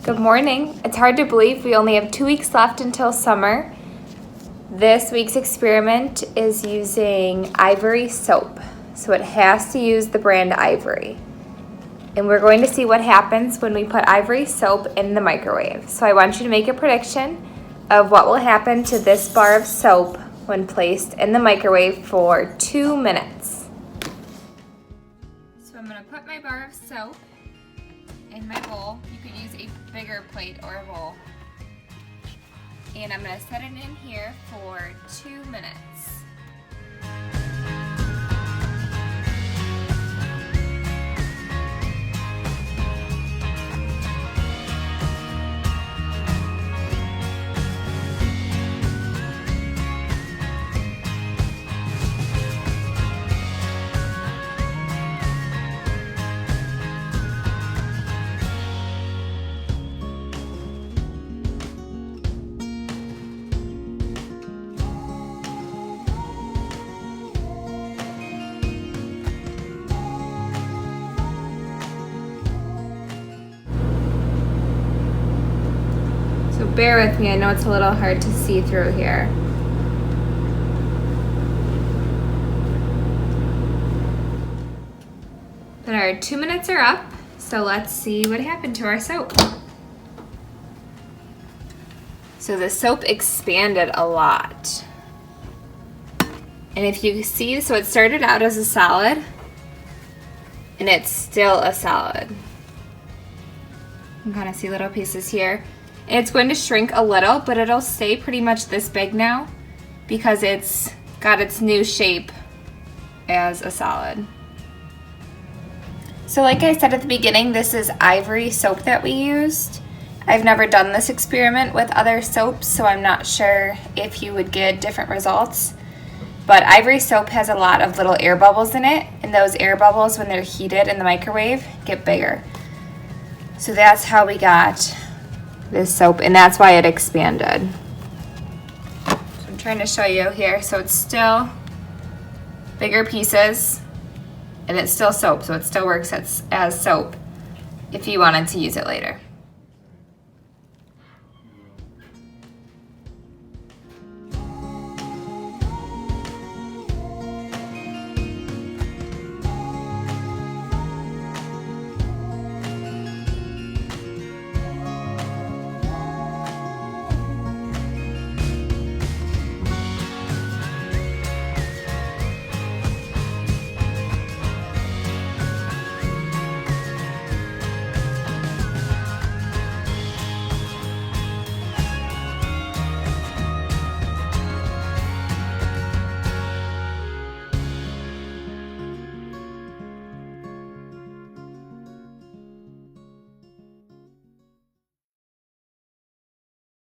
Good morning. It's hard to believe we only have 2 weeks left until summer. This week's experiment is using Ivory soap. So it has to use the brand Ivory. And we're going to see what happens when we put Ivory soap in the microwave. So I want you to make a prediction of what will happen to this bar of soap when placed in the microwave for 2 minutes. So I'm going to put my bar of soap in my bowl. You could use a bigger plate or a bowl. And I'm going to set it in here for 2 minutes. So bear with me, I know it's a little hard to see through here. But our 2 minutes are up, so let's see what happened to our soap. So the soap expanded a lot. And if you see, so it started out as a solid, and it's still a solid. You can kind of see little pieces here. And it's going to shrink a little, but it'll stay pretty much this big now because it's got its new shape as a solid. So like I said at the beginning, this is Ivory soap that we used. I've never done this experiment with other soaps, so I'm not sure if you would get different results. But Ivory soap has a lot of little air bubbles in it, and those air bubbles, when they're heated in the microwave, get bigger. So that's how we got this soap, and that's why it expanded. So I'm trying to show you here. So it's still bigger pieces, and it's still soap, so it still works as soap if you wanted to use it later.